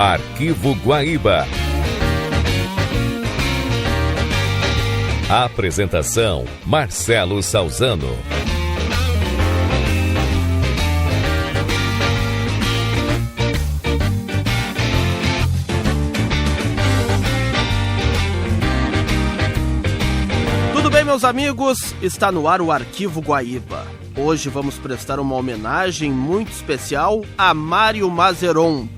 Arquivo Guaíba. Apresentação: Marcelo Salzano. Tudo bem, meus amigos? Está no ar o Arquivo Guaíba. Hoje vamos prestar uma homenagem muito especial a Mário Mazeron,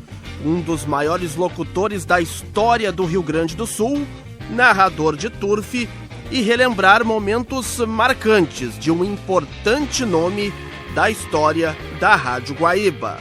um dos maiores locutores da história do Rio Grande do Sul, narrador de turf, e relembrar momentos marcantes de um importante nome da história da Rádio Guaíba.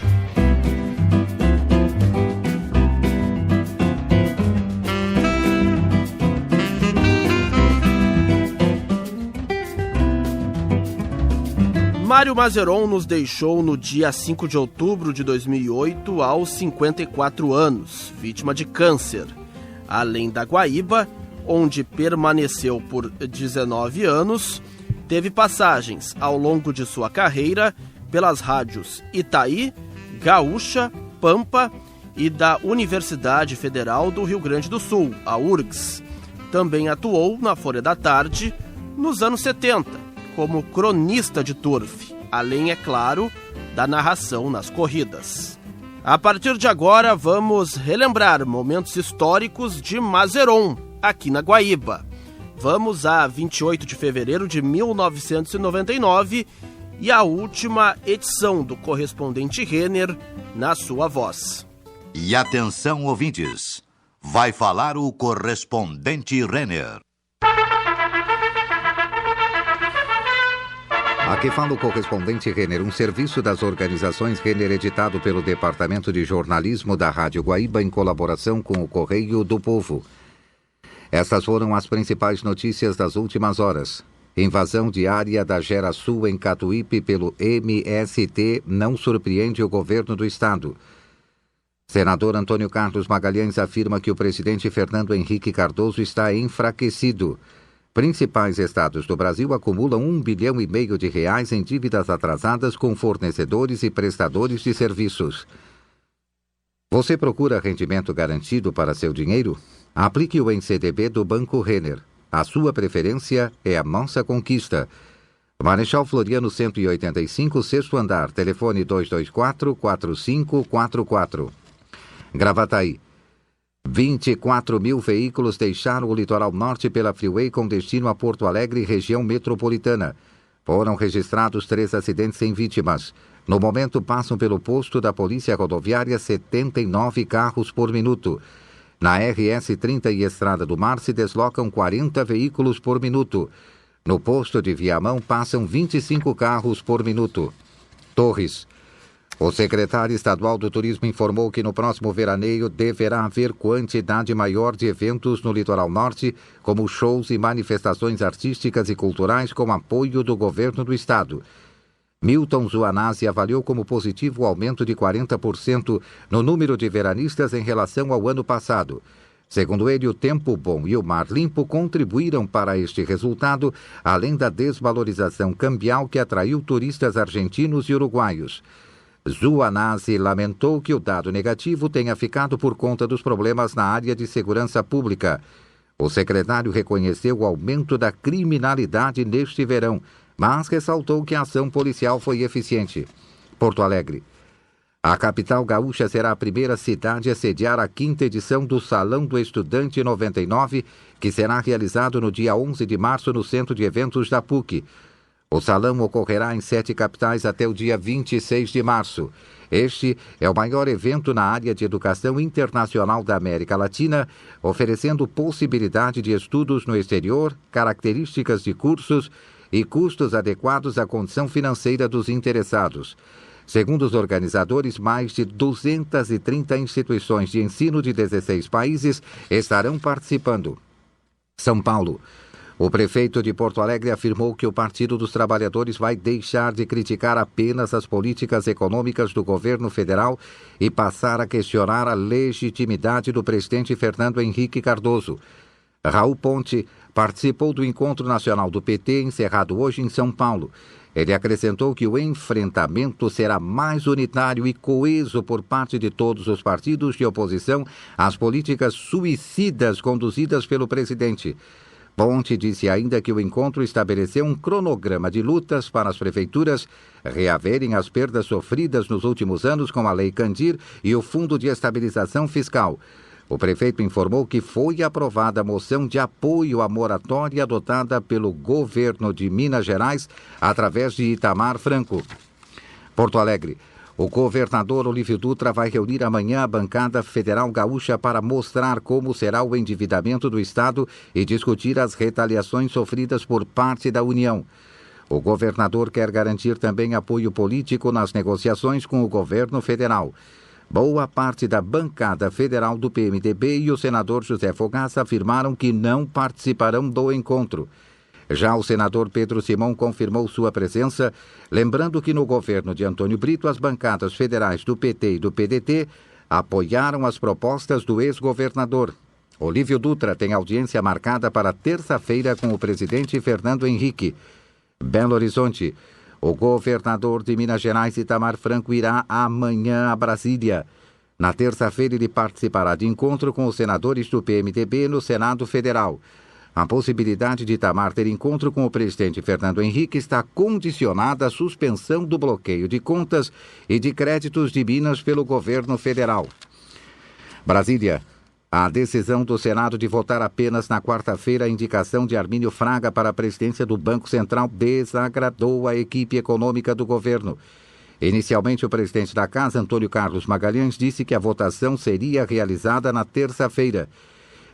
Mário Mazeron nos deixou no dia 5 de outubro de 2008 aos 54 anos, vítima de câncer. Além da Guaíba, onde permaneceu por 19 anos, teve passagens ao longo de sua carreira pelas rádios Itaí, Gaúcha, Pampa e da Universidade Federal do Rio Grande do Sul, a URGS. Também atuou na Folha da Tarde nos anos 70, como cronista de turf, além, é claro, da narração nas corridas. A partir de agora, vamos relembrar momentos históricos de Mazeron, aqui na Guaíba. Vamos a 28 de fevereiro de 1999 e a última edição do Correspondente Renner na sua voz. E atenção, ouvintes, vai falar o Correspondente Renner. Aqui fala o Correspondente Renner, um serviço das organizações Renner editado pelo Departamento de Jornalismo da Rádio Guaíba em colaboração com o Correio do Povo. Essas foram as principais notícias das últimas horas. Invasão diária da Gerasul em Catuípe pelo MST não surpreende o governo do estado. Senador Antônio Carlos Magalhães afirma que o presidente Fernando Henrique Cardoso está enfraquecido. Principais estados do Brasil acumulam R$1,5 bilhão de reais em dívidas atrasadas com fornecedores e prestadores de serviços. Você procura rendimento garantido para seu dinheiro? Aplique-o em CDB do Banco Renner. A sua preferência é a nossa conquista. Marechal Floriano 185, 6º andar, telefone 224-4544. Gravataí. 24 mil veículos deixaram o litoral norte pela Freeway com destino a Porto Alegre e região metropolitana. Foram registrados 3 acidentes sem vítimas. No momento, passam pelo posto da Polícia Rodoviária 79 carros por minuto. Na RS 30 e Estrada do Mar se deslocam 40 veículos por minuto. No posto de Viamão passam 25 carros por minuto. Torres. O secretário estadual do Turismo informou que no próximo veraneio deverá haver quantidade maior de eventos no litoral norte, como shows e manifestações artísticas e culturais com apoio do governo do estado. Milton Zuanazzi avaliou como positivo o aumento de 40% no número de veranistas em relação ao ano passado. Segundo ele, o tempo bom e o mar limpo contribuíram para este resultado, além da desvalorização cambial que atraiu turistas argentinos e uruguaios. Zuanazzi lamentou que o dado negativo tenha ficado por conta dos problemas na área de segurança pública. O secretário reconheceu o aumento da criminalidade neste verão, mas ressaltou que a ação policial foi eficiente. Porto Alegre. A capital gaúcha será a primeira cidade a sediar a 5ª edição do Salão do Estudante 99, que será realizado no dia 11 de março no Centro de Eventos da PUC. O salão ocorrerá em 7 capitais até o dia 26 de março. Este é o maior evento na área de educação internacional da América Latina, oferecendo possibilidade de estudos no exterior, características de cursos e custos adequados à condição financeira dos interessados. Segundo os organizadores, mais de 230 instituições de ensino de 16 países estarão participando. São Paulo. O prefeito de Porto Alegre afirmou que o Partido dos Trabalhadores vai deixar de criticar apenas as políticas econômicas do governo federal e passar a questionar a legitimidade do presidente Fernando Henrique Cardoso. Raul Ponte participou do Encontro Nacional do PT, encerrado hoje em São Paulo. Ele acrescentou que o enfrentamento será mais unitário e coeso por parte de todos os partidos de oposição às políticas suicidas conduzidas pelo presidente. Ponte disse ainda que o encontro estabeleceu um cronograma de lutas para as prefeituras reaverem as perdas sofridas nos últimos anos com a Lei Candir e o Fundo de Estabilização Fiscal. O prefeito informou que foi aprovada a moção de apoio à moratória adotada pelo governo de Minas Gerais através de Itamar Franco. Porto Alegre. O governador Olívio Dutra vai reunir amanhã a bancada federal gaúcha para mostrar como será o endividamento do Estado e discutir as retaliações sofridas por parte da União. O governador quer garantir também apoio político nas negociações com o governo federal. Boa parte da bancada federal do PMDB e o senador José Fogaça afirmaram que não participarão do encontro. Já o senador Pedro Simão confirmou sua presença, lembrando que no governo de Antônio Brito as bancadas federais do PT e do PDT apoiaram as propostas do ex-governador. Olívio Dutra tem audiência marcada para terça-feira com o presidente Fernando Henrique. Belo Horizonte. O governador de Minas Gerais, Itamar Franco, irá amanhã a Brasília. Na terça-feira, ele participará de encontro com os senadores do PMDB no Senado Federal. A possibilidade de Itamar ter encontro com o presidente Fernando Henrique está condicionada à suspensão do bloqueio de contas e de créditos de Minas pelo governo federal. Brasília. A decisão do Senado de votar apenas na quarta-feira a indicação de Armínio Fraga para a presidência do Banco Central desagradou a equipe econômica do governo. Inicialmente, o presidente da Casa, Antônio Carlos Magalhães, disse que a votação seria realizada na terça-feira.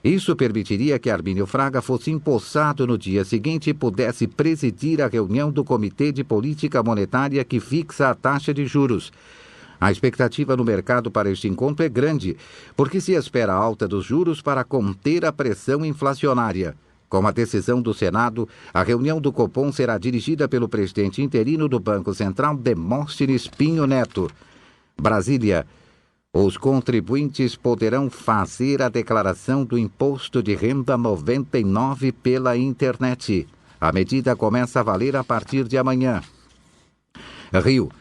Isso permitiria que Armínio Fraga fosse empossado no dia seguinte e pudesse presidir a reunião do Comitê de Política Monetária que fixa a taxa de juros. A expectativa no mercado para este encontro é grande, porque se espera a alta dos juros para conter a pressão inflacionária. Com a decisão do Senado, a reunião do Copom será dirigida pelo presidente interino do Banco Central, Demóstenes Pinho Neto. Brasília. Os contribuintes poderão fazer a declaração do Imposto de Renda 99 pela internet. A medida começa a valer a partir de amanhã. Rio.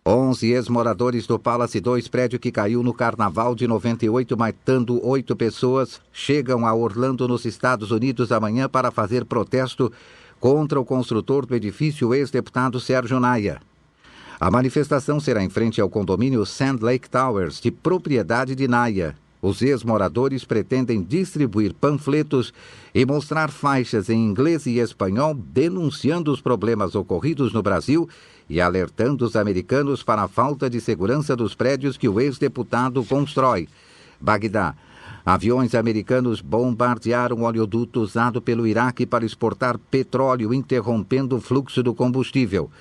11 ex-moradores do Palace 2, prédio que caiu no Carnaval de 98, matando 8 pessoas, chegam a Orlando, nos Estados Unidos, amanhã para fazer protesto contra o construtor do edifício, o ex-deputado Sérgio Naia. A manifestação será em frente ao condomínio Sand Lake Towers, de propriedade de Naia. Os ex-moradores pretendem distribuir panfletos e mostrar faixas em inglês e espanhol denunciando os problemas ocorridos no Brasil e alertando os americanos para a falta de segurança dos prédios que o ex-deputado constrói. Bagdá. Aviões americanos bombardearam o oleoduto usado pelo Iraque para exportar petróleo, interrompendo o fluxo do combustível.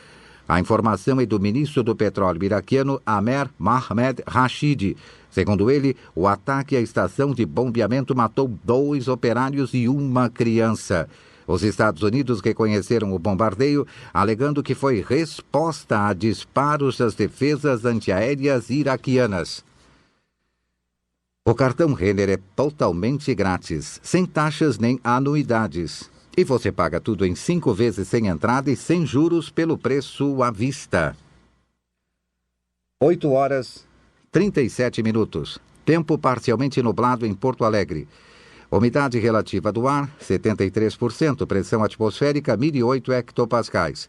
A informação é do ministro do petróleo iraquiano, Amer Mohamed Rashid. Segundo ele, o ataque à estação de bombeamento matou 2 operários e uma criança. Os Estados Unidos reconheceram o bombardeio, alegando que foi resposta a disparos das defesas antiaéreas iraquianas. O cartão Renner é totalmente grátis, sem taxas nem anuidades. E você paga tudo em 5 vezes sem entrada e sem juros pelo preço à vista. 8h37. Tempo parcialmente nublado em Porto Alegre. Umidade relativa do ar, 73%. Pressão atmosférica, 1.008 hectopascais.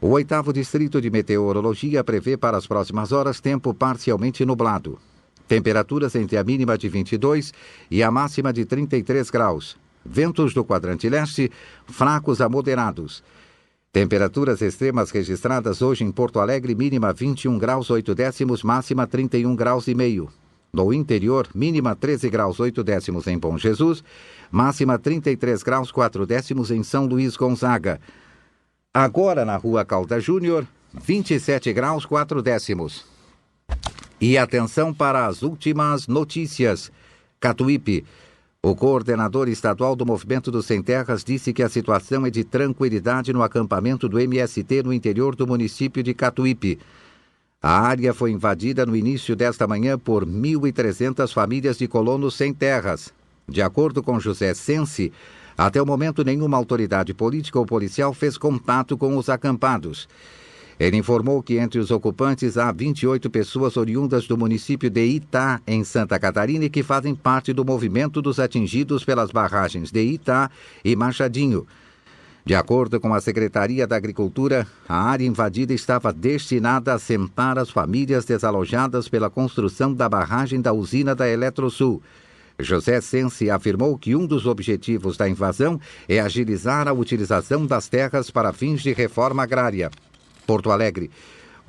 O 8º Distrito de Meteorologia prevê para as próximas horas tempo parcialmente nublado. Temperaturas entre a mínima de 22 e a máxima de 33 graus. Ventos do quadrante leste, fracos a moderados. Temperaturas extremas registradas hoje em Porto Alegre, mínima 21 graus 8 décimos, máxima 31 graus e meio. No interior, mínima 13 graus 8 décimos em Bom Jesus, máxima 33 graus 4 décimos em São Luís Gonzaga. Agora na Rua Calda Júnior, 27 graus 4 décimos. E atenção para as últimas notícias. Catuípe. O coordenador estadual do Movimento dos Sem Terras disse que a situação é de tranquilidade no acampamento do MST no interior do município de Catuípe. A área foi invadida no início desta manhã por 1.300 famílias de colonos sem terras. De acordo com José Sensi, Até o momento, nenhuma autoridade política ou policial fez contato com os acampados. Ele informou que entre os ocupantes há 28 pessoas oriundas do município de Itá, em Santa Catarina, e que fazem parte do movimento dos atingidos pelas barragens de Itá e Machadinho. De acordo com a Secretaria da Agricultura, a área invadida estava destinada a assentar as famílias desalojadas pela construção da barragem da usina da Eletrosul. José Sense afirmou que um dos objetivos da invasão é agilizar a utilização das terras para fins de reforma agrária. Porto Alegre.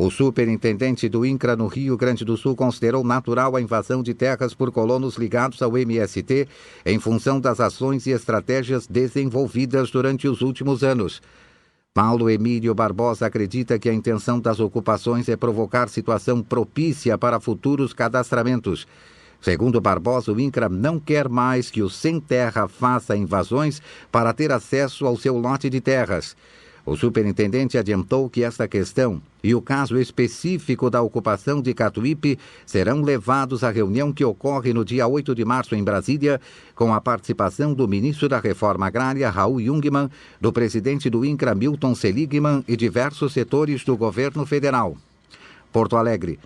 O superintendente do INCRA no Rio Grande do Sul considerou natural a invasão de terras por colonos ligados ao MST em função das ações e estratégias desenvolvidas durante os últimos anos. Paulo Emílio Barbosa acredita que a intenção das ocupações é provocar situação propícia para futuros cadastramentos. Segundo Barbosa, o INCRA não quer mais que o sem terra faça invasões para ter acesso ao seu lote de terras. O superintendente adiantou que esta questão e o caso específico da ocupação de Catuípe serão levados à reunião que ocorre no dia 8 de março em Brasília, com a participação do ministro da Reforma Agrária, Raul Jungmann, do presidente do INCRA, Milton Seligman, e diversos setores do governo federal. Porto Alegre.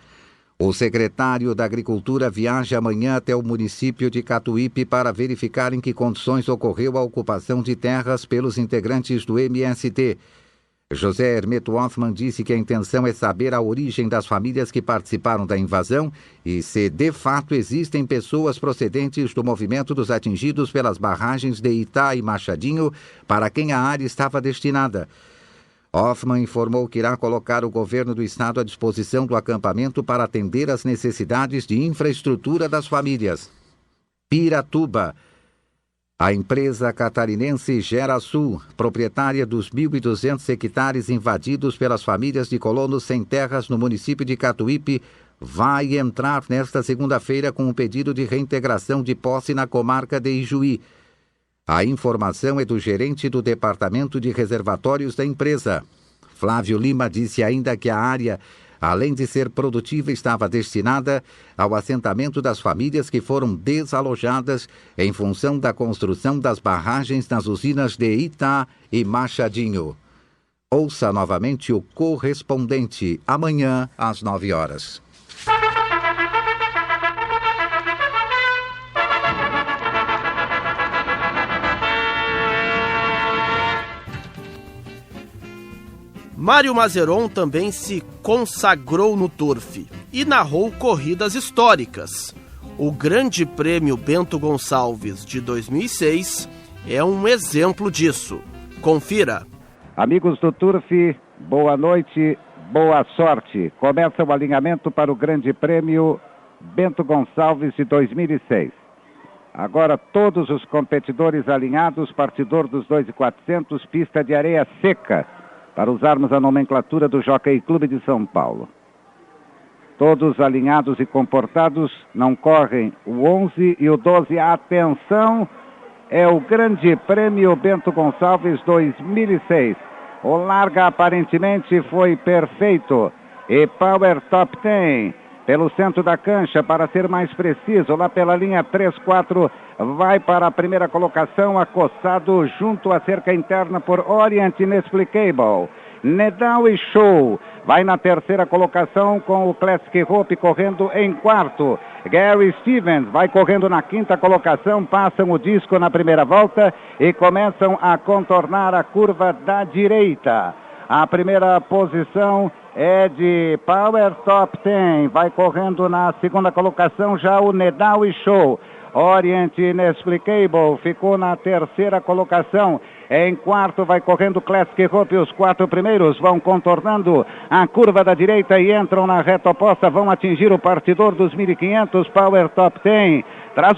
O secretário da Agricultura viaja amanhã até o município de Catuípe para verificar em que condições ocorreu a ocupação de terras pelos integrantes do MST. José Hermeto Hoffmann disse que a intenção é saber a origem das famílias que participaram da invasão e se, de fato, existem pessoas procedentes do movimento dos atingidos pelas barragens de Itá e Machadinho para quem a área estava destinada. Hoffmann informou que irá colocar o governo do estado à disposição do acampamento para atender às necessidades de infraestrutura das famílias. Piratuba. A empresa catarinense Gerasul, proprietária dos 1.200 hectares invadidos pelas famílias de colonos sem terras no município de Catuípe, vai entrar nesta segunda-feira com um pedido de reintegração de posse na comarca de Ijuí. A informação é do gerente do Departamento de Reservatórios da empresa. Flávio Lima disse ainda que a área, além de ser produtiva, estava destinada ao assentamento das famílias que foram desalojadas em função da construção das barragens nas usinas de Itá e Machadinho. Ouça novamente o correspondente amanhã às 9 horas. Mário Mazeron também se consagrou no turf e narrou corridas históricas. O Grande Prêmio Bento Gonçalves de 2006 é um exemplo disso. Confira. Amigos do turf, boa noite, boa sorte. Começa o alinhamento para o Grande Prêmio Bento Gonçalves de 2006. Agora todos os competidores alinhados, partidor dos 2.400, pista de areia seca, para usarmos a nomenclatura do Jockey Clube de São Paulo. Todos alinhados e comportados, não correm o 11 e o 12. Atenção, é o Grande Prêmio Bento Gonçalves 2006. O larga aparentemente foi perfeito. E Power Top 10, pelo centro da cancha, para ser mais preciso, lá pela linha 3-4, vai para a primeira colocação, acossado junto à cerca interna por Orient Inexplicable. Nedal e Show vai na terceira colocação com o Classic Hope correndo em quarto. Gary Stevens vai correndo na quinta colocação, passam o disco na primeira volta e começam a contornar a curva da direita. A primeira posição é de Power Top 10, vai correndo na segunda colocação já o Nedal e Show. Orient Inexplicable ficou na terceira colocação. Em quarto vai correndo Classic Hope. Os quatro primeiros vão contornando a curva da direita e entram na reta oposta. Vão atingir o partidor dos 1.500. Power Top 10 traz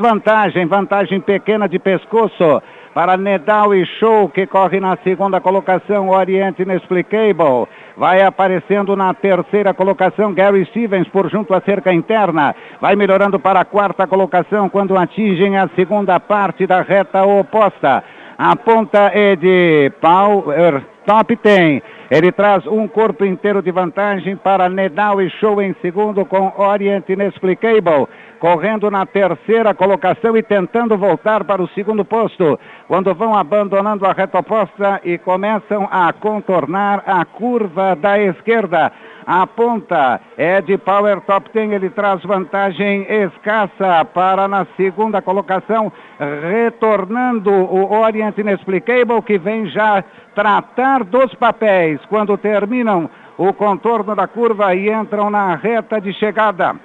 vantagem pequena de pescoço para Nedal e Show, que corre na segunda colocação. Orient Inexplicable vai aparecendo na terceira colocação. Gary Stevens por junto à cerca interna vai melhorando para a quarta colocação quando atingem a segunda parte da reta oposta. A ponta é de Power Top 10. Ele traz um corpo inteiro de vantagem para Nedal e Show em segundo, com Orient Inexplicable correndo na terceira colocação e tentando voltar para o segundo posto, quando vão abandonando a reta oposta e começam a contornar a curva da esquerda. A ponta é de Power Top Ten, ele traz vantagem escassa para na segunda colocação, retornando o Orient Inexplicable, que vem já tratar dos papéis quando terminam o contorno da curva e entram na reta de chegada.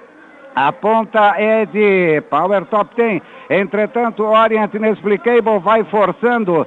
A ponta é de Power Top Ten, entretanto Orient Inexplicable vai forçando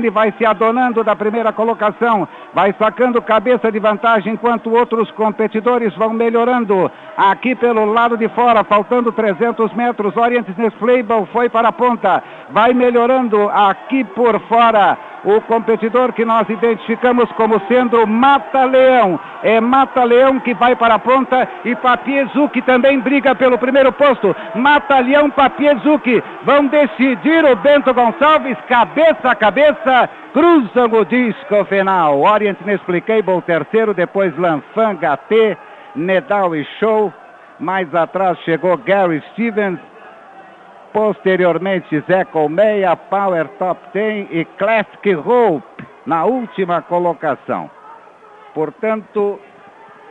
e vai se adonando da primeira colocação, vai sacando cabeça de vantagem enquanto outros competidores vão melhorando. Aqui pelo lado de fora, faltando 300 metros, Orient Inexplicable foi para a ponta, vai melhorando aqui por fora. O competidor que nós identificamos como sendo Mata-Leão. É Mata-Leão que vai para a ponta e Papiezuki também briga pelo primeiro posto. Mata-Leão, Papiezuki vão decidir o Bento Gonçalves, cabeça a cabeça, cruzam o disco final. Orient Inexplicable terceiro, depois Lanfan, Gatê, Nedal e Show. Mais atrás chegou Gary Stevens. Posteriormente, Zé Colmeia, Power Top Ten e Classic Hope na última colocação. Portanto,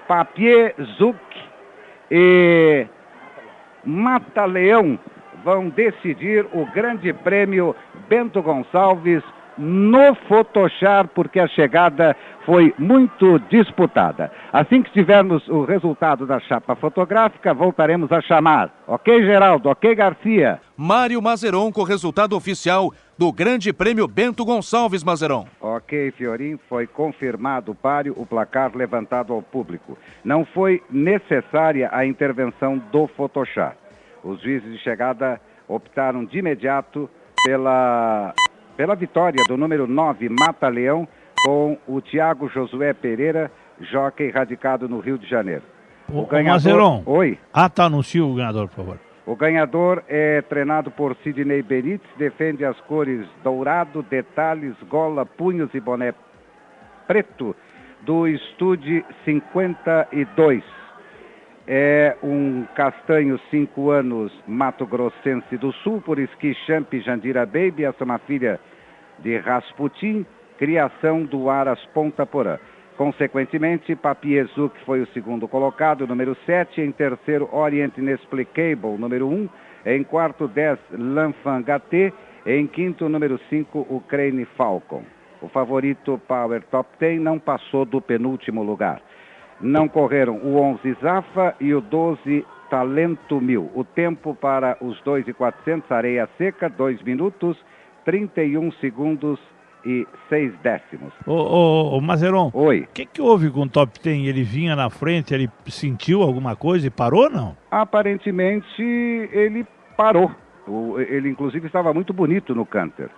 Papiezuki e Mata-Leão vão decidir o Grande Prêmio Bento Gonçalves no Photoshop, porque a chegada foi muito disputada. Assim que tivermos o resultado da chapa fotográfica, voltaremos a chamar. Ok, Geraldo? Ok, Garcia? Mário Mazeron com o resultado oficial do Grande Prêmio Bento Gonçalves, Mazeron. Ok, Fiorim, foi confirmado o páreo, o placar levantado ao público. Não foi necessária a intervenção do Photoshop. Os juízes de chegada optaram de imediato pela vitória do número 9, Mata-Leão, com o Tiago Josué Pereira, jockey radicado no Rio de Janeiro. O ganhador... Mazeron. Oi. Anuncia o ganhador, por favor. O ganhador é treinado por Sidney Benítez, defende as cores dourado, detalhes, gola, punhos e boné preto, do Estúdio 52. É um castanho 5 anos, Mato Grossense do Sul, por Esqui Champ Jandira Baby, essa é uma filha de Rasputin, criação do Aras Ponta Porã. Consequentemente, Papiezuki foi o segundo colocado, número 7, em terceiro Orient Inexplicable, número 1, em quarto 10 Lanfan Gatê, em quinto número 5 o Crane Falcon. O favorito Power Top Ten não passou do penúltimo lugar. Não correram o 11 Zafa e o 12 Talento 1000. O tempo para os 2.400 Areia Seca, 2 minutos, 31 segundos e 6 décimos. Ô Mazeron. Oi. O que houve com o Top Ten? Ele vinha na frente, ele sentiu alguma coisa e parou, não? Aparentemente ele parou. Ele inclusive estava muito bonito no canter.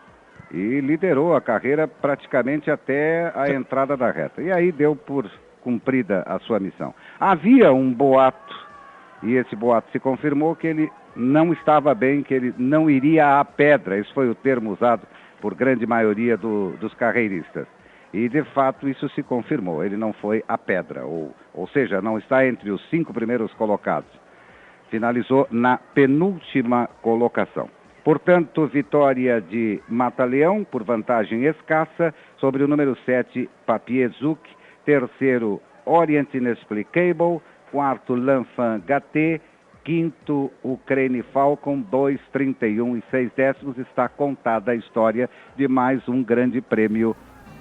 E liderou a carreira praticamente até a entrada da reta. E aí deu por cumprida a sua missão. Havia um boato, e esse boato se confirmou, que ele não estava bem, que ele não iria à pedra. Esse foi o termo usado por grande maioria dos carreiristas. E, de fato, isso se confirmou. Ele não foi à pedra, ou seja, não está entre os 5 primeiros colocados. Finalizou na penúltima colocação. Portanto, vitória de Mata-Leão, por vantagem escassa, sobre o número 7, Papiezuki. Terceiro, Orient Inexplicable. Quarto, Lanfan Gatê. Quinto, o Crane Falcon, 2,31 e 6 décimos. Está contada a história de mais um Grande Prêmio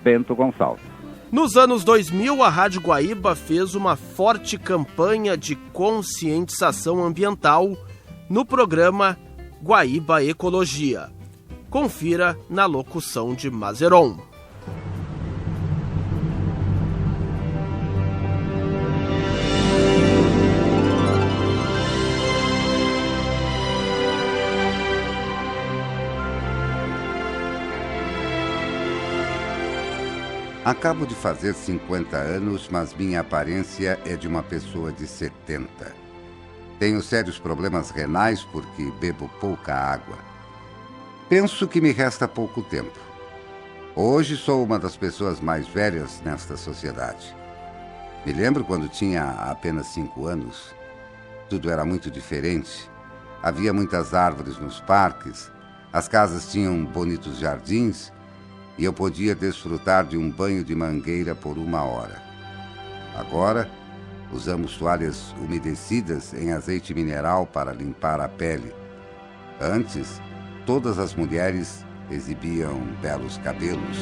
Bento Gonçalves. Nos anos 2000, a Rádio Guaíba fez uma forte campanha de conscientização ambiental no programa Guaíba Ecologia. Confira na locução de Mazeron. Acabo de fazer 50 anos, mas minha aparência é de uma pessoa de 70. Tenho sérios problemas renais porque bebo pouca água. Penso que me resta pouco tempo. Hoje sou uma das pessoas mais velhas nesta sociedade. Me lembro quando tinha apenas 5 anos. Tudo era muito diferente. Havia muitas árvores nos parques, as casas tinham bonitos jardins e eu podia desfrutar de um banho de mangueira por 1 hora. Agora, usamos toalhas umedecidas em azeite mineral para limpar a pele. Antes, todas as mulheres exibiam belos cabelos.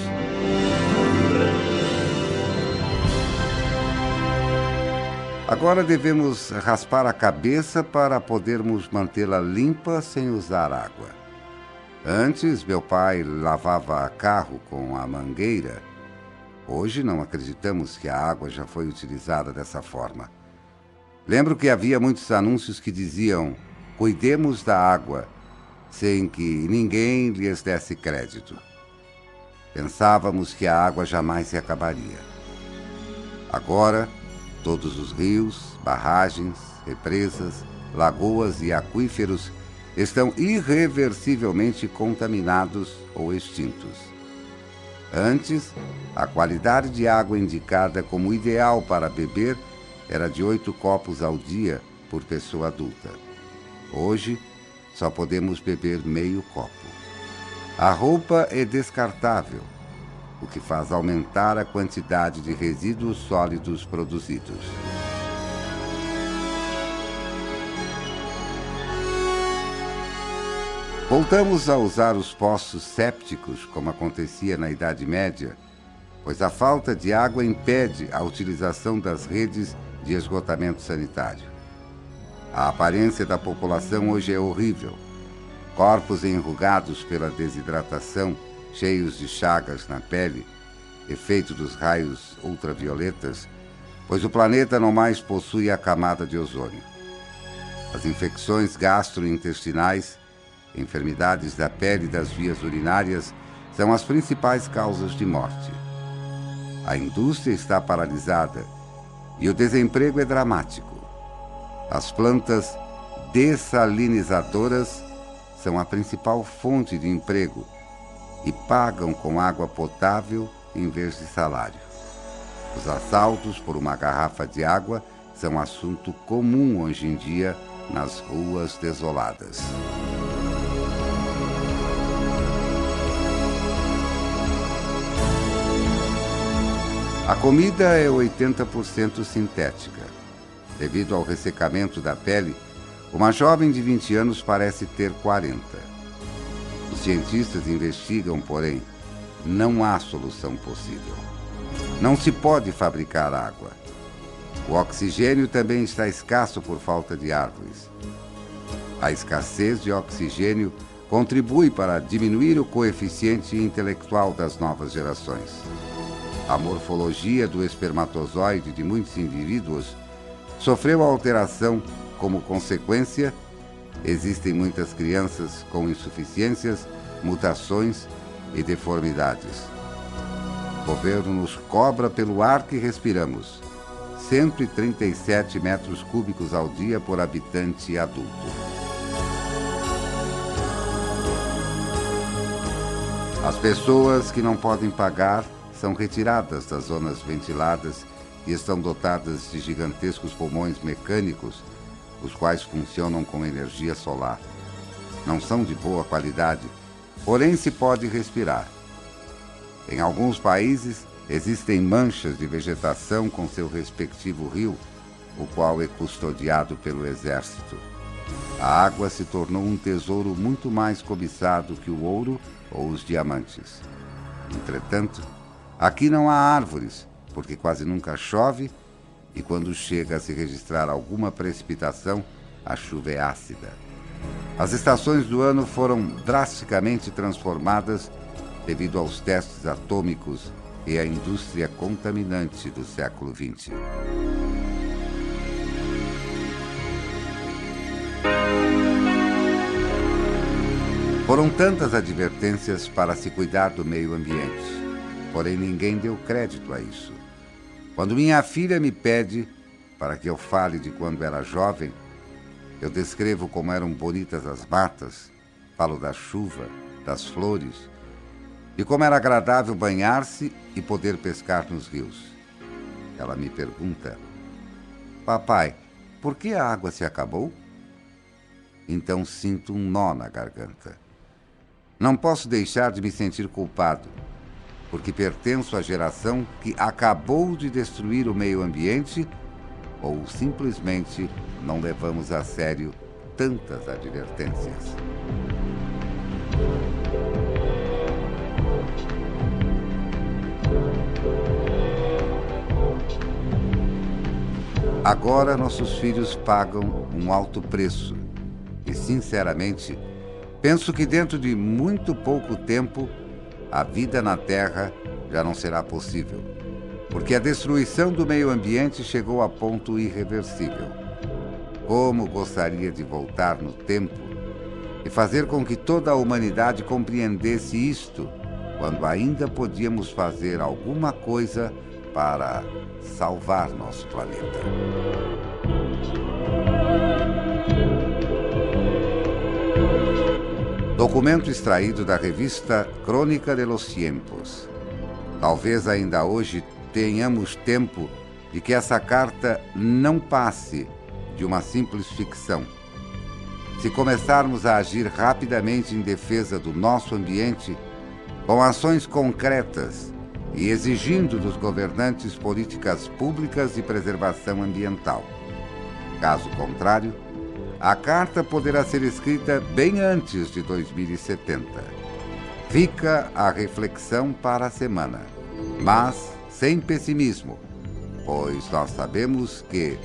Agora devemos raspar a cabeça para podermos mantê-la limpa sem usar água. Antes, meu pai lavava carro com a mangueira. Hoje não acreditamos que a água já foi utilizada dessa forma. Lembro que havia muitos anúncios que diziam: cuidemos da água, sem que ninguém lhes desse crédito. Pensávamos que a água jamais se acabaria. Agora, todos os rios, barragens, represas, lagoas e aquíferos estão irreversivelmente contaminados ou extintos. Antes, a qualidade de água indicada como ideal para beber era de 8 copos ao dia por pessoa adulta. Hoje, só podemos beber meio copo. A roupa é descartável, o que faz aumentar a quantidade de resíduos sólidos produzidos. Voltamos a usar os poços sépticos, como acontecia na Idade Média, pois a falta de água impede a utilização das redes de esgotamento sanitário. A aparência da população hoje é horrível. Corpos enrugados pela desidratação, cheios de chagas na pele, efeito dos raios ultravioletas, pois o planeta não mais possui a camada de ozônio. As infecções gastrointestinais, enfermidades da pele e das vias urinárias são as principais causas de morte. A indústria está paralisada e o desemprego é dramático. As plantas dessalinizadoras são a principal fonte de emprego e pagam com água potável em vez de salário. Os assaltos por uma garrafa de água são assunto comum hoje em dia nas ruas desoladas. A comida é 80% sintética. Devido ao ressecamento da pele, uma jovem de 20 anos parece ter 40. Os cientistas investigam, porém, não há solução possível. Não se pode fabricar água. O oxigênio também está escasso por falta de árvores. A escassez de oxigênio contribui para diminuir o coeficiente intelectual das novas gerações. A morfologia do espermatozoide de muitos indivíduos sofreu alteração. Como consequência, existem muitas crianças com insuficiências, mutações e deformidades. O governo nos cobra pelo ar que respiramos, 137 metros cúbicos ao dia por habitante adulto. As pessoas que não podem pagar são retiradas das zonas ventiladas e estão dotadas de gigantescos pulmões mecânicos, os quais funcionam com energia solar. Não são de boa qualidade, porém se pode respirar. Em alguns países existem manchas de vegetação com seu respectivo rio, o qual é custodiado pelo exército. A água se tornou um tesouro muito mais cobiçado que o ouro ou os diamantes. Entretanto, aqui não há árvores, porque quase nunca chove, e quando chega a se registrar alguma precipitação, a chuva é ácida. As estações do ano foram drasticamente transformadas devido aos testes atômicos e à indústria contaminante do século XX. Foram tantas advertências para se cuidar do meio ambiente, porém ninguém deu crédito a isso. Quando minha filha me pede para que eu fale de quando era jovem, eu descrevo como eram bonitas as matas, falo da chuva, das flores, e como era agradável banhar-se e poder pescar nos rios. Ela me pergunta: papai, por que a água se acabou? Então sinto um nó na garganta. Não posso deixar de me sentir culpado, porque pertenço à geração que acabou de destruir o meio ambiente ou simplesmente não levamos a sério tantas advertências. Agora nossos filhos pagam um alto preço e, sinceramente, penso que dentro de muito pouco tempo a vida na Terra já não será possível, porque a destruição do meio ambiente chegou a ponto irreversível. Como gostaria de voltar no tempo e fazer com que toda a humanidade compreendesse isto, quando ainda podíamos fazer alguma coisa para salvar nosso planeta. Documento extraído da revista Crônica de los Tiempos. Talvez ainda hoje tenhamos tempo de que essa carta não passe de uma simples ficção. Se começarmos a agir rapidamente em defesa do nosso ambiente, com ações concretas e exigindo dos governantes políticas públicas de preservação ambiental. Caso contrário, a carta poderá ser escrita bem antes de 2070. Fica a reflexão para a semana, mas sem pessimismo, pois nós sabemos que,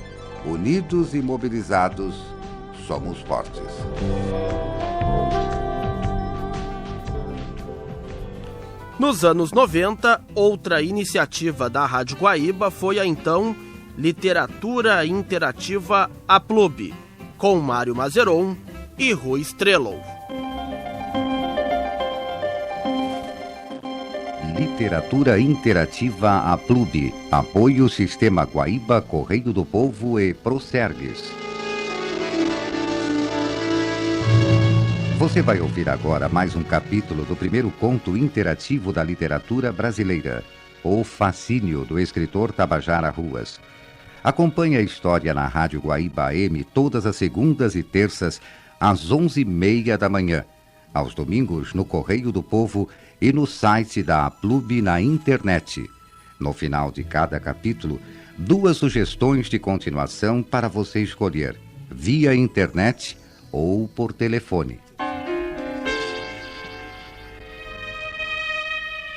unidos e mobilizados, somos fortes. Nos anos 90, outra iniciativa da Rádio Guaíba foi a então Literatura Interativa Aplub, com Mário Mazeron e Rui Strelow. Literatura Interativa Aplub, apoio Sistema Guaíba, Correio do Povo e Procergues. Você vai ouvir agora mais um capítulo do primeiro conto interativo da literatura brasileira, O Fascínio, do escritor Tabajara Ruas. Acompanhe a história na Rádio Guaíba AM todas as segundas e terças, às 11h30 da manhã, aos domingos no Correio do Povo e no site da Aplub na internet. No final de cada capítulo, 2 sugestões de continuação para você escolher, via internet ou por telefone.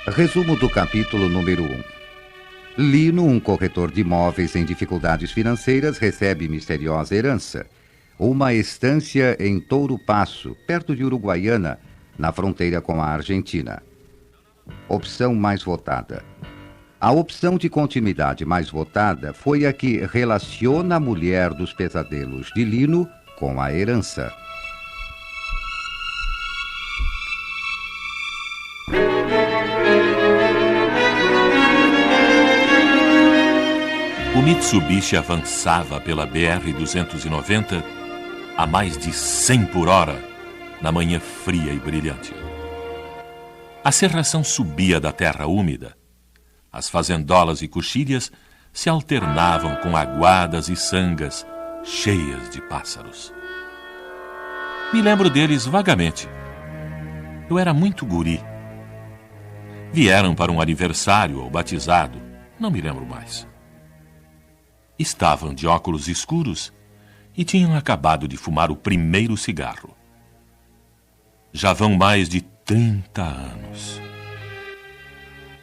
Resumo do capítulo número 1. Lino, um corretor de imóveis em dificuldades financeiras, recebe misteriosa herança. Uma estância em Touro Passo, perto de Uruguaiana, na fronteira com a Argentina. Opção mais votada. A opção de continuidade mais votada foi a que relaciona a mulher dos pesadelos de Lino com a herança. O Mitsubishi avançava pela BR-290 a mais de 100 por hora, na manhã fria e brilhante. A cerração subia da terra úmida. As fazendolas e coxilhas se alternavam com aguadas e sangas cheias de pássaros. Me lembro deles vagamente. Eu era muito guri. Vieram para um aniversário ou batizado, não me lembro mais. Estavam de óculos escuros e tinham acabado de fumar o primeiro cigarro. Já vão mais de 30 anos.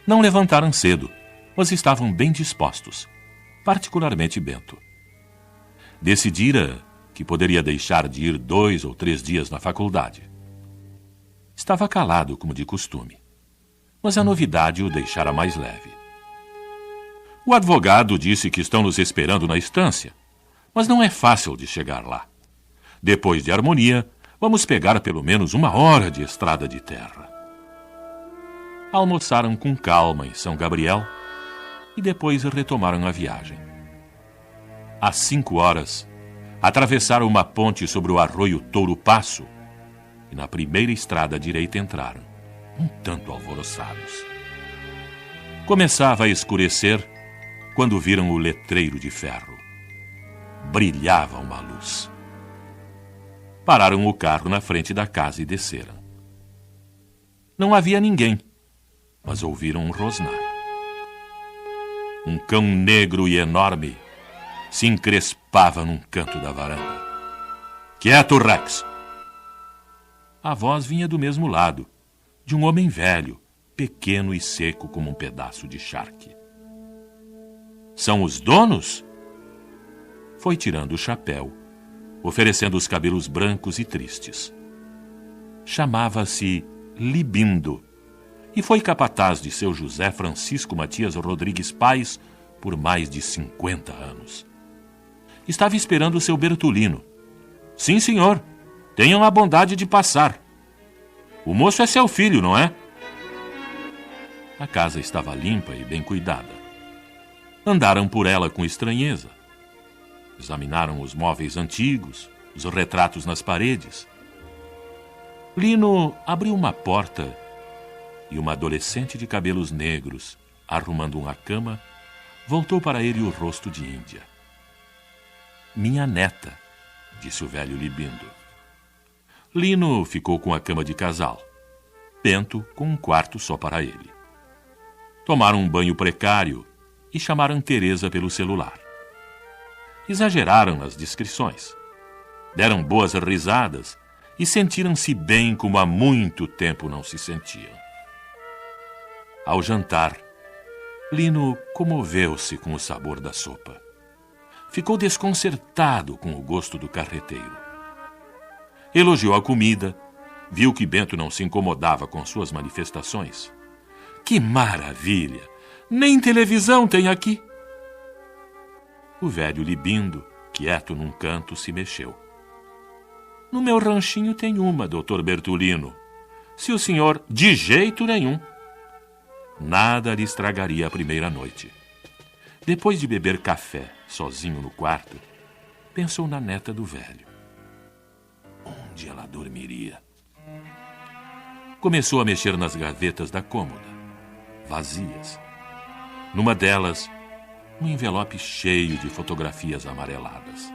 Não levantaram cedo, mas estavam bem dispostos, particularmente Bento. Decidira que poderia deixar de ir 2 ou 3 dias na faculdade. Estava calado, como de costume, mas a novidade o deixara mais leve. O advogado disse que estão nos esperando na estância, mas não é fácil de chegar lá. Depois de Harmonia, vamos pegar pelo menos 1 hora de estrada de terra. Almoçaram com calma em São Gabriel e depois retomaram a viagem. Às 5 horas, atravessaram uma ponte sobre o arroio Touro Passo e na primeira estrada à direita entraram. um tanto alvoroçados. Começava a escurecer quando viram o letreiro de ferro. Brilhava uma luz. Pararam o carro na frente da casa e desceram. Não havia ninguém, mas ouviram um rosnar. Um cão negro e enorme se encrespava num canto da varanda. Quieto, Rex! A voz vinha do mesmo lado, de um homem velho, pequeno e seco como um pedaço de charque. São os donos? Foi tirando o chapéu, oferecendo os cabelos brancos e tristes. Chamava-se Libindo e foi capataz de seu José Francisco Matias Rodrigues Paes por mais de 50 anos. Estava esperando seu Bertolino. Sim, senhor, tenham a bondade de passar. O moço é seu filho, não é? A casa estava limpa e bem cuidada. Andaram por ela com estranheza. Examinaram os móveis antigos, os retratos nas paredes. Lino abriu uma porta e uma adolescente de cabelos negros, arrumando uma cama, voltou para ele o rosto de Índia. Minha neta, disse o velho Libindo. Lino ficou com a cama de casal, Bento com um quarto só para ele. Tomaram um banho precário e chamaram Teresa pelo celular. Exageraram nas descrições. Deram boas risadas e sentiram-se bem como há muito tempo não se sentiam. Ao jantar, Lino comoveu-se com o sabor da sopa. Ficou desconcertado com o gosto do carreteiro. Elogiou a comida, viu que Bento não se incomodava com suas manifestações. Que maravilha! Nem televisão tem aqui! O velho Libindo, quieto num canto, se mexeu. No meu ranchinho tem uma, doutor Bertolino. Se o senhor, de jeito nenhum. Nada lhe estragaria a primeira noite. Depois de beber café, sozinho no quarto, pensou na neta do velho. Onde ela dormiria? Começou a mexer nas gavetas da cômoda, vazias. Numa delas, um envelope cheio de fotografias amareladas.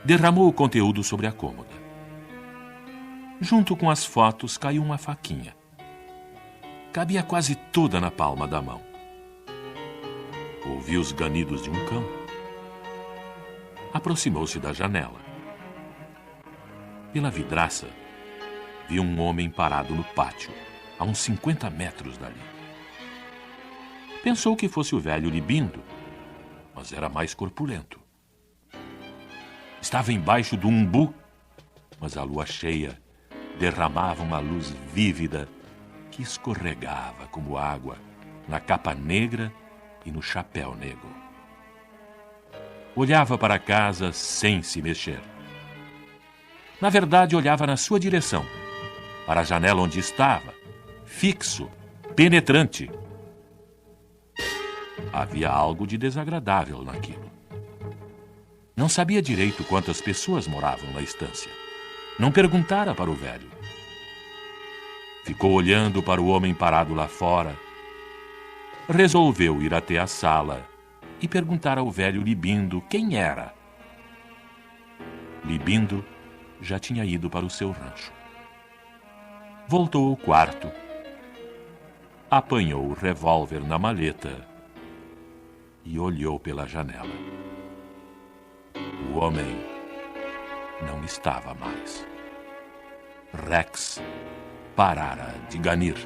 Derramou o conteúdo sobre a cômoda. Junto com as fotos caiu uma faquinha. Cabia quase toda na palma da mão. Ouviu os ganidos de um cão. Aproximou-se da janela. Pela vidraça, viu um homem parado no pátio, a uns 50 metros dali. Pensou que fosse o velho Libindo, mas era mais corpulento. Estava embaixo do umbu, mas a lua cheia derramava uma luz vívida que escorregava como água na capa negra e no chapéu negro. Olhava para a casa sem se mexer. Na verdade, olhava na sua direção, para a janela onde estava, fixo, penetrante. Havia algo de desagradável naquilo. Não sabia direito quantas pessoas moravam na estância. Não perguntara para o velho. Ficou olhando para o homem parado lá fora. Resolveu ir até a sala e perguntar ao velho Libindo quem era. Libindo já tinha ido para o seu rancho. Voltou ao quarto, apanhou o revólver na maleta e olhou pela janela. O homem não estava mais. Rex parara de ganir.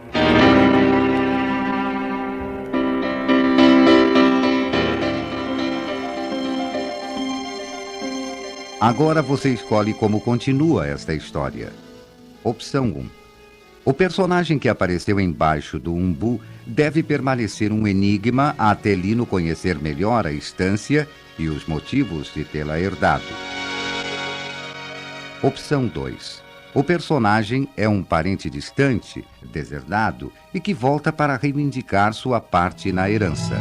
Agora você escolhe como continua esta história. Opção 1. O personagem que apareceu embaixo do umbu deve permanecer um enigma até Lino conhecer melhor a estância e os motivos de tê-la herdado. Opção 2. O personagem é um parente distante, deserdado e que volta para reivindicar sua parte na herança.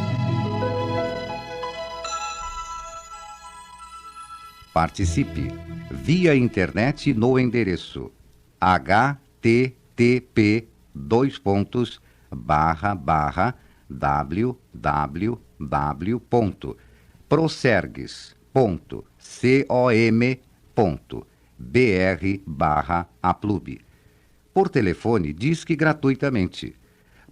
Participe via internet no endereço http://. www.prosergues.com.br/aplub. Por telefone, disque gratuitamente.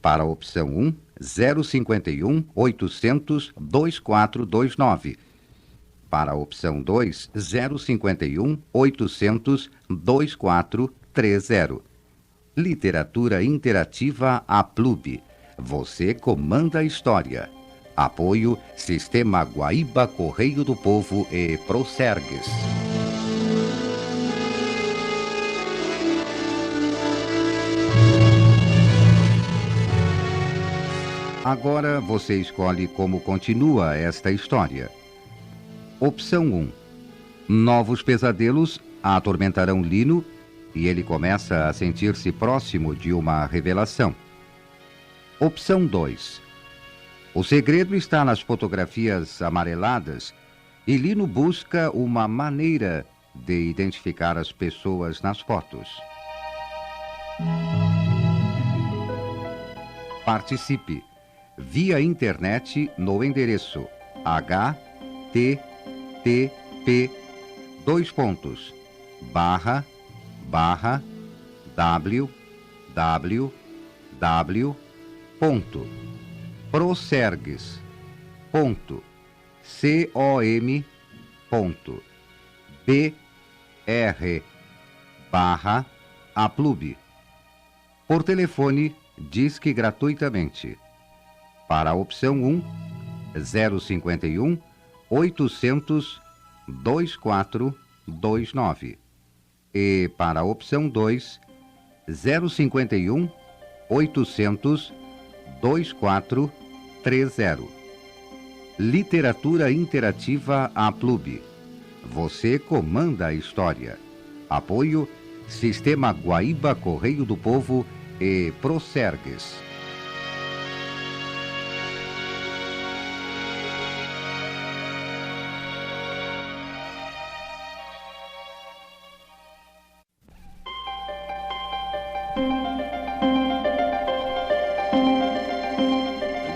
Para a opção 1, 051 800 2429. Para a opção 2, 051 800 2430. Literatura Interativa Aplub. Você comanda a história. Apoio Sistema Guaíba Correio do Povo e Prosergues. Agora você escolhe como continua esta história. Opção 1. Novos pesadelos atormentarão Lino e ele começa a sentir-se próximo de uma revelação. Opção 2. O segredo está nas fotografias amareladas e Lino busca uma maneira de identificar as pessoas nas fotos. Participe via internet no endereço www.prosergues.com.br/aplub. Por telefone, disque gratuitamente. Para a opção 1, 051 800 2429. E para a opção 2, 051 800 2430. Literatura Interativa Aplub. Você comanda a história. Apoio Sistema Guaíba Correio do Povo e Prosergues.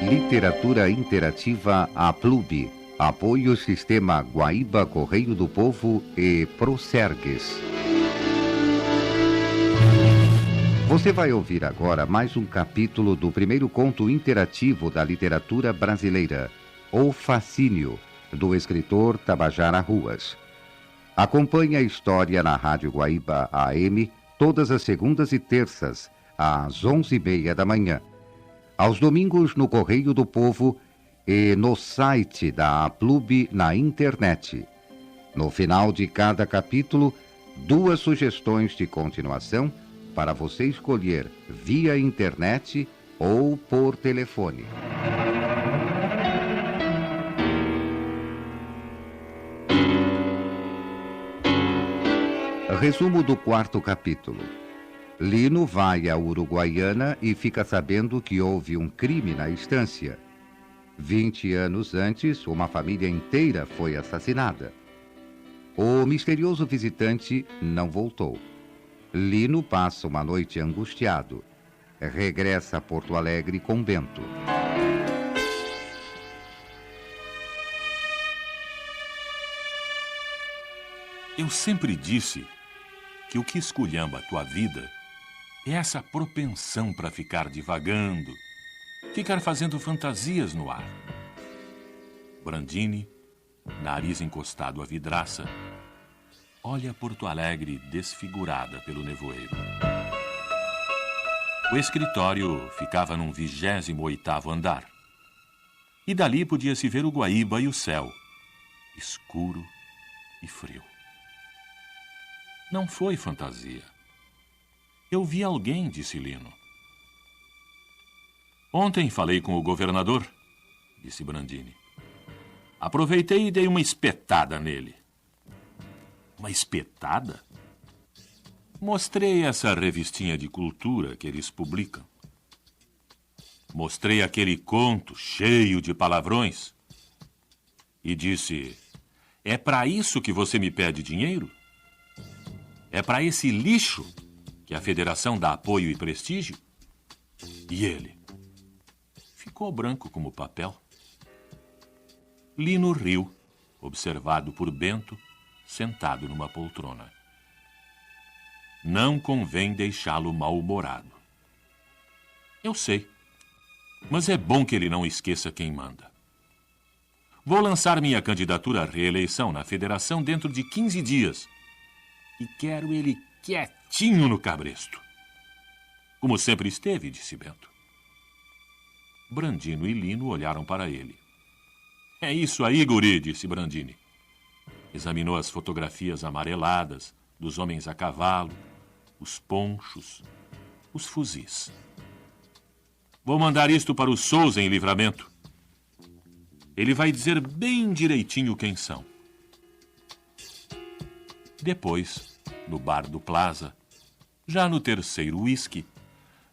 Literatura Interativa Aplub. Apoio Sistema Guaíba Correio do Povo e Prosergues. Você vai ouvir agora mais um capítulo do primeiro conto interativo da literatura brasileira, O Fascínio, do escritor Tabajara Ruas. Acompanhe a história na Rádio Guaíba AM todas as segundas e terças, às 11h30 da manhã. Aos domingos no Correio do Povo e no site da Aplub na internet. No final de cada capítulo, 2 sugestões de continuação para você escolher via internet ou por telefone. Resumo do 4º capítulo. Lino vai à Uruguaiana e fica sabendo que houve um crime na estância. 20 anos antes, uma família inteira foi assassinada. O misterioso visitante não voltou. Lino passa uma noite angustiado. Regressa a Porto Alegre com Bento. Eu sempre disse que o que esculhamba a tua vida é essa propensão para ficar divagando, ficar fazendo fantasias no ar. Brandini, nariz encostado à vidraça, olha Porto Alegre desfigurada pelo nevoeiro. O escritório ficava num 28º andar. E dali podia-se ver o Guaíba e o céu, escuro e frio. Não foi fantasia. Eu vi alguém, disse Lino. Ontem falei com o governador, disse Brandini. Aproveitei e dei uma espetada nele. Uma espetada? Mostrei essa revistinha de cultura que eles publicam. Mostrei aquele conto cheio de palavrões. E disse, é para isso que você me pede dinheiro? É para esse lixo que a Federação dá apoio e prestígio? E ele? Ficou branco como papel. Lino riu, observado por Bento, sentado numa poltrona. Não convém deixá-lo mal-humorado. Eu sei, mas é bom que ele não esqueça quem manda. Vou lançar minha candidatura à reeleição na federação dentro de 15 dias. E quero ele quietinho no cabresto. Como sempre esteve, disse Bento. Brandino e Lino olharam para ele. É isso aí, guri, disse Brandini. Examinou as fotografias amareladas dos homens a cavalo, os ponchos, os fuzis. Vou mandar isto para o Souza em Livramento. Ele vai dizer bem direitinho quem são. Depois, no bar do Plaza, já no terceiro uísque,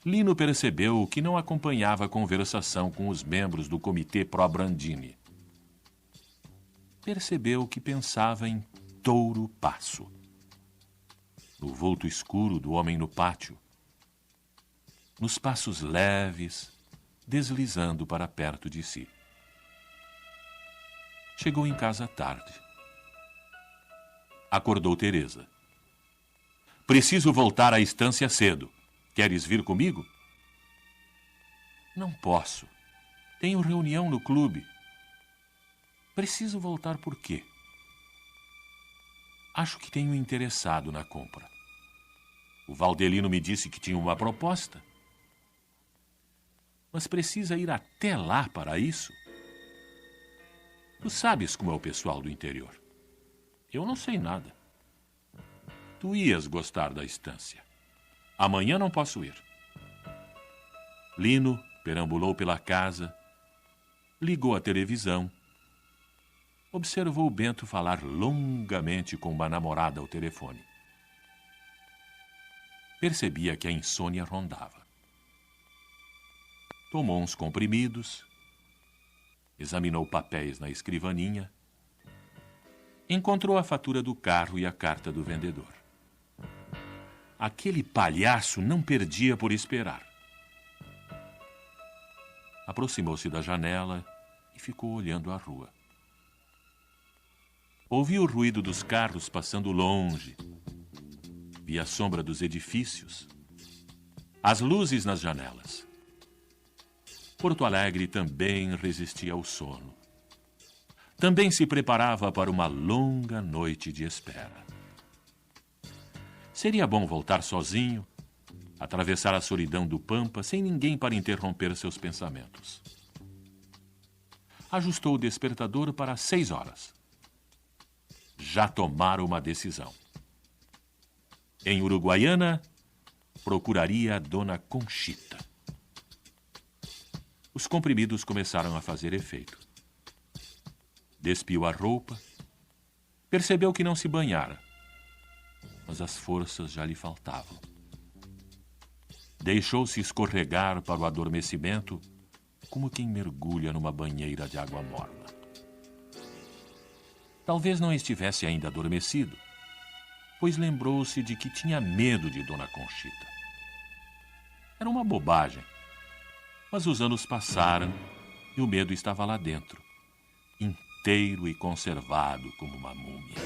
Lino percebeu que não acompanhava a conversação com os membros do comitê pró-Brandini. Percebeu que pensava em Touro Passo. No vulto escuro do homem no pátio, nos passos leves, deslizando para perto de si. Chegou em casa tarde. Acordou Teresa. Preciso voltar à estância cedo. Queres vir comigo? Não posso. Tenho reunião no clube. Preciso voltar por quê? Acho que tenho interessado na compra. O Valdelino me disse que tinha uma proposta. Mas precisa ir até lá para isso? Tu sabes como é o pessoal do interior. Eu não sei nada. Tu ias gostar da estância. Amanhã não posso ir. Lino perambulou pela casa, ligou a televisão, observou Bento falar longamente com uma namorada ao telefone. Percebia que a insônia rondava. Tomou uns comprimidos, examinou papéis na escrivaninha, encontrou a fatura do carro e a carta do vendedor. Aquele palhaço não perdia por esperar. Aproximou-se da janela e ficou olhando a rua. Ouviu o ruído dos carros passando longe, via a sombra dos edifícios, as luzes nas janelas. Porto Alegre também resistia ao sono. Também se preparava para uma longa noite de espera. Seria bom voltar sozinho, atravessar a solidão do Pampa sem ninguém para interromper seus pensamentos. Ajustou o despertador para 6 horas. Já tomara uma decisão. Em Uruguaiana, procuraria a Dona Conchita. Os comprimidos começaram a fazer efeito. Despiu a roupa, percebeu que não se banhara, mas as forças já lhe faltavam. Deixou-se escorregar para o adormecimento, como quem mergulha numa banheira de água morna. Talvez não estivesse ainda adormecido, pois lembrou-se de que tinha medo de Dona Conchita. Era uma bobagem, mas os anos passaram e o medo estava lá dentro, inteiro e conservado como uma múmia.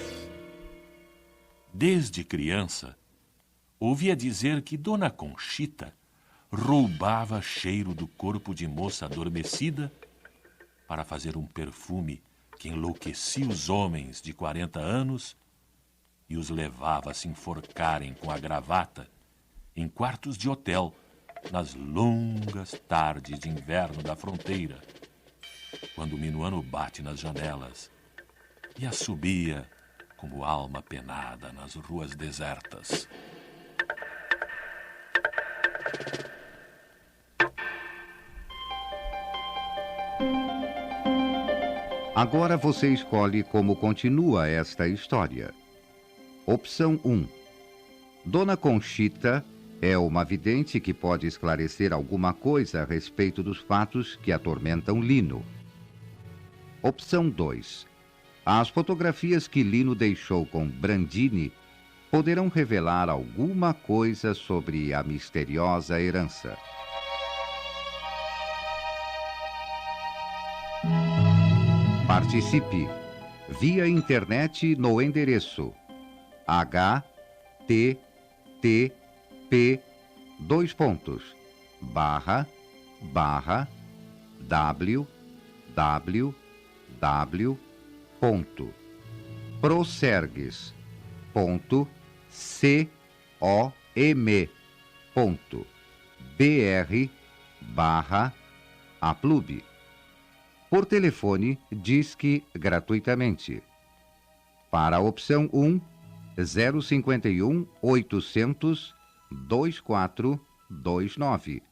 Desde criança, ouvia dizer que Dona Conchita roubava cheiro do corpo de moça adormecida para fazer um perfume que enlouquecia os homens de 40 anos e os levava a se enforcarem com a gravata em quartos de hotel nas longas tardes de inverno da fronteira, quando o minuano bate nas janelas e assobia como alma penada nas ruas desertas. Agora você escolhe como continua esta história. Opção 1. Dona Conchita é uma vidente que pode esclarecer alguma coisa a respeito dos fatos que atormentam Lino. Opção 2. As fotografias que Lino deixou com Brandini poderão revelar alguma coisa sobre a misteriosa herança. Participe via internet no endereço http://www.procergues.com.br/aplube. Por telefone, disque gratuitamente. Para a opção 1, 051 800 2429.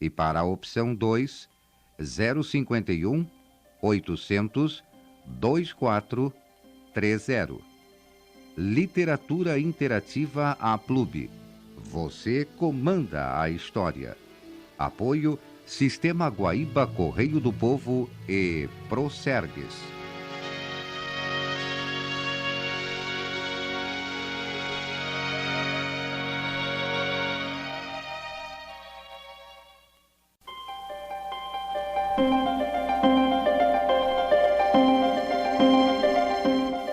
E para a opção 2, 051 800 2430. Literatura Interativa Aplube. Você comanda a história. Apoio Sistema Guaíba Correio do Povo e Procergues.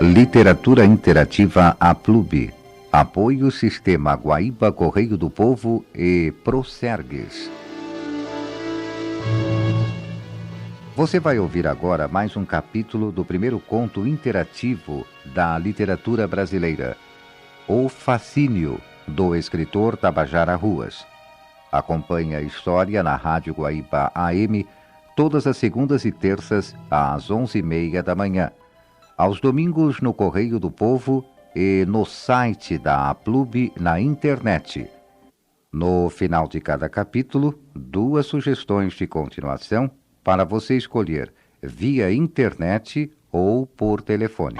Literatura Interativa Aplube. Apoio Sistema Guaíba Correio do Povo e Procergues. Você vai ouvir agora mais um capítulo do primeiro conto interativo da literatura brasileira, O Fascínio, do escritor Tabajara Ruas. Acompanhe a história na Rádio Guaíba AM, todas as segundas e terças, às 11h30 da manhã. Aos domingos no Correio do Povo e no site da Aplube na internet. No final de cada capítulo, 2 sugestões de continuação para você escolher via internet ou por telefone.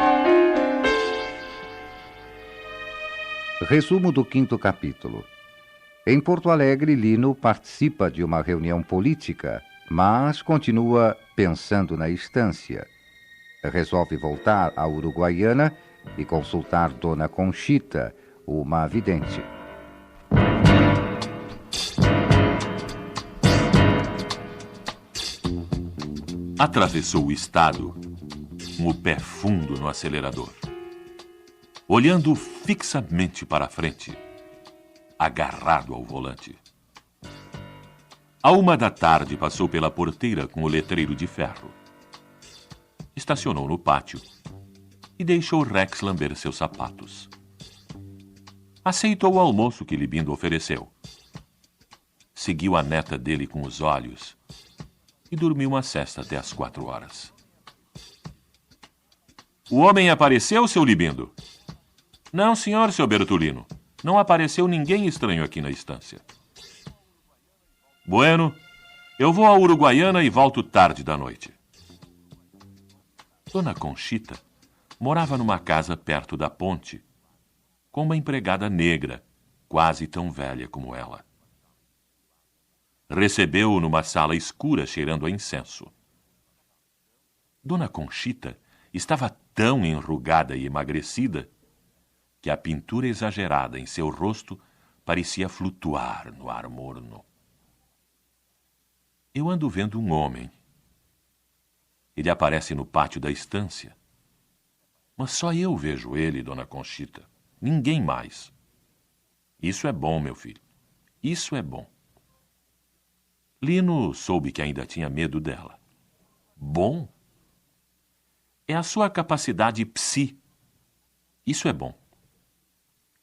Resumo do 5º capítulo. Em Porto Alegre, Lino participa de uma reunião política, mas continua pensando na estância. Resolve voltar à Uruguaiana e consultar Dona Conchita, uma vidente. Atravessou o estado com o pé fundo no acelerador, olhando fixamente para a frente, agarrado ao volante. À 1h passou pela porteira com o letreiro de ferro. Estacionou no pátio e deixou Rex lamber seus sapatos. Aceitou o almoço que Libindo ofereceu. Seguiu a neta dele com os olhos e dormiu uma sesta até às 4h. O homem apareceu, seu Libindo? Não, senhor, seu Bertolino. Não apareceu ninguém estranho aqui na estância. Bueno, eu vou à Uruguaiana e volto tarde da noite. Dona Conchita morava numa casa perto da ponte, com uma empregada negra, quase tão velha como ela. Recebeu-o numa sala escura cheirando a incenso. Dona Conchita estava tão enrugada e emagrecida que a pintura exagerada em seu rosto parecia flutuar no ar morno. Eu ando vendo um homem. Ele aparece no pátio da estância. Mas só eu vejo ele, Dona Conchita. Ninguém mais. Isso é bom, meu filho. Isso é bom. Lino soube que ainda tinha medo dela. Bom? É a sua capacidade psi. Isso é bom.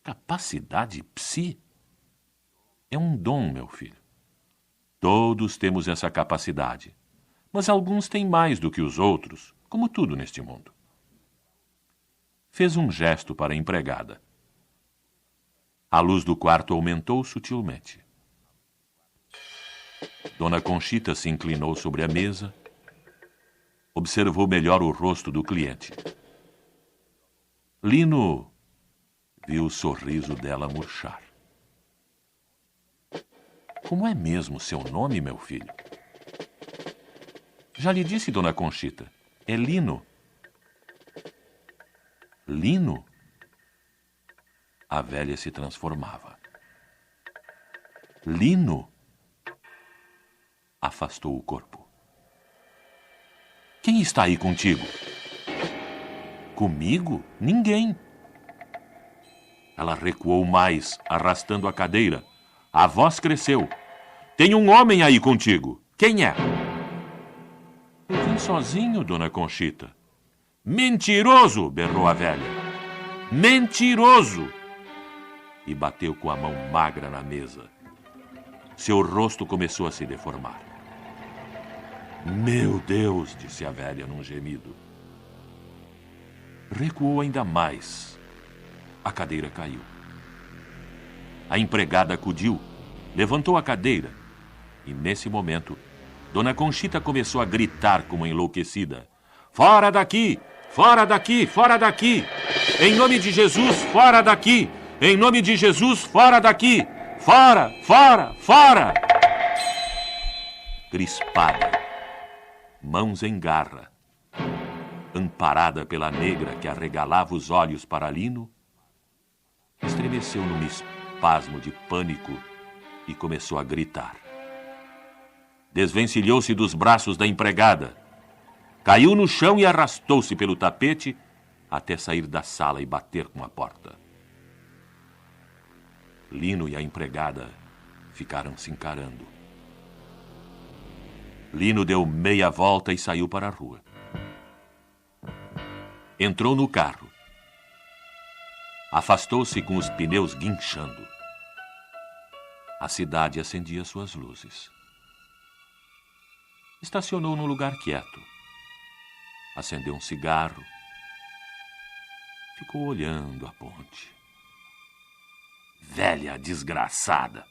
Capacidade psi? É um dom, meu filho. Todos temos essa capacidade, mas alguns têm mais do que os outros, como tudo neste mundo. Fez um gesto para a empregada. A luz do quarto aumentou sutilmente. Dona Conchita se inclinou sobre a mesa, observou melhor o rosto do cliente. Lino viu o sorriso dela murchar. Como é mesmo seu nome, meu filho? Já lhe disse, Dona Conchita, é Lino. Lino? A velha se transformava. Lino? Afastou o corpo. Que Quem está aí contigo? Comigo? Ninguém. Ela recuou mais, arrastando a cadeira. A voz cresceu. Tem um homem aí contigo. Quem é? Eu vim sozinho, dona Conchita. Mentiroso! Berrou a velha. Mentiroso! E bateu com a mão magra na mesa. Seu rosto começou a se deformar. Meu Deus! Disse a velha num gemido. Recuou ainda mais. A cadeira caiu. A empregada acudiu, levantou a cadeira e, nesse momento, Dona Conchita começou a gritar como enlouquecida. Fora daqui! Fora daqui! Fora daqui! Em nome de Jesus, fora daqui! Em nome de Jesus, fora daqui! Fora! Fora! Fora! Crispada, mãos em garra, amparada pela negra que arregalava os olhos para Lino, estremeceu num espasmo de pânico e começou a gritar. Desvencilhou-se dos braços da empregada, caiu no chão e arrastou-se pelo tapete até sair da sala e bater com a porta. Lino e a empregada ficaram se encarando. Lino deu meia volta e saiu para a rua. Entrou no carro. Afastou-se com os pneus guinchando. A cidade acendia suas luzes. Estacionou num lugar quieto. Acendeu um cigarro. Ficou olhando a ponte. Velha desgraçada!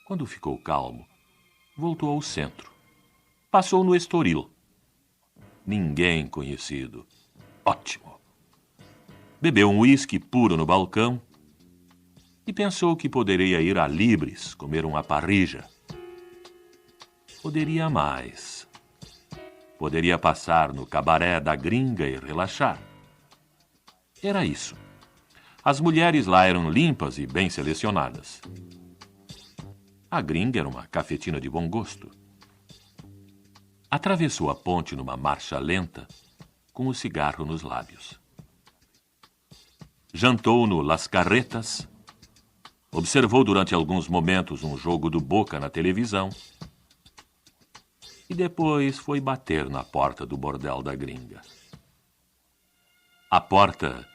Quando ficou calmo, voltou ao centro. Passou no Estoril. Ninguém conhecido. Ótimo! Bebeu um uísque puro no balcão e pensou que poderia ir a Libres comer uma parrija. Poderia mais. Poderia passar no cabaré da Gringa e relaxar. Era isso. As mulheres lá eram limpas e bem selecionadas. A Gringa era uma cafetina de bom gosto. Atravessou a ponte numa marcha lenta, com o cigarro nos lábios. Jantou no Las Carretas, observou durante alguns momentos um jogo do Boca na televisão e depois foi bater na porta do bordel da Gringa. A porta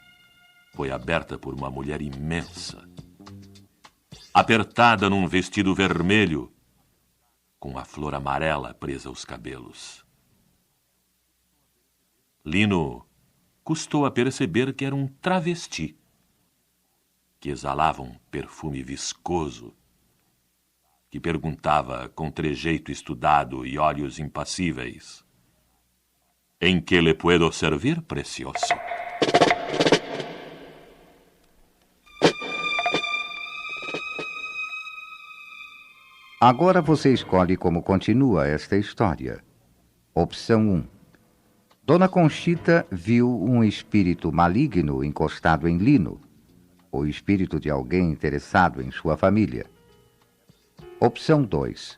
foi aberta por uma mulher imensa, apertada num vestido vermelho, com a flor amarela presa aos cabelos. Lino custou a perceber que era um travesti, que exalava um perfume viscoso, que perguntava com trejeito estudado e olhos impassíveis: "Em que le puedo servir, precioso?" Agora você escolhe como continua esta história. Opção 1. Dona Conchita viu um espírito maligno encostado em Lino, o espírito de alguém interessado em sua família. Opção 2.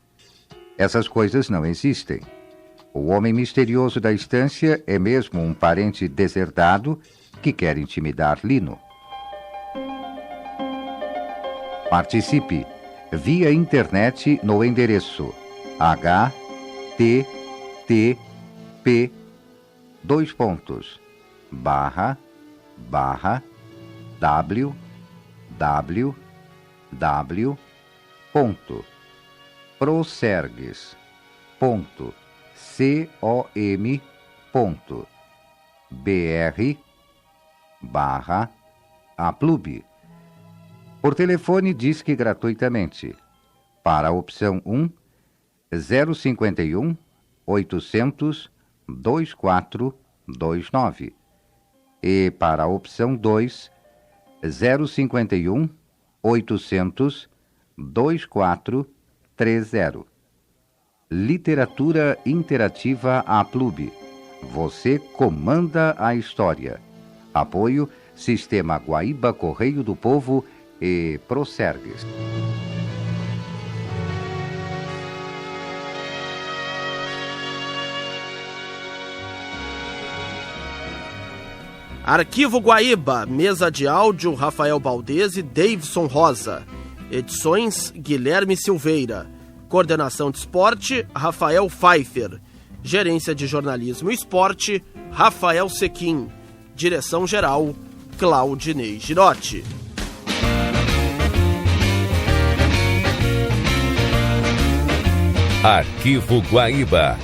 Essas coisas não existem. O homem misterioso da estância é mesmo um parente deserdado que quer intimidar Lino. Participe via internet no endereço http://www.procergues.com/aplube. Por telefone disque gratuitamente. Para a opção 1, 051 800 2429. E para a opção 2, 051 800 2430. Literatura Interativa Aplube. Você comanda a história. Apoio Sistema Guaíba Correio do Povo e Procergues. Arquivo Guaíba, mesa de áudio Rafael Baldez e Davidson Rosa. Edições Guilherme Silveira. Coordenação de esporte Rafael Pfeiffer. Gerência de jornalismo e esporte Rafael Sequim. Direção-geral Claudinei Girotti. Arquivo Guaíba.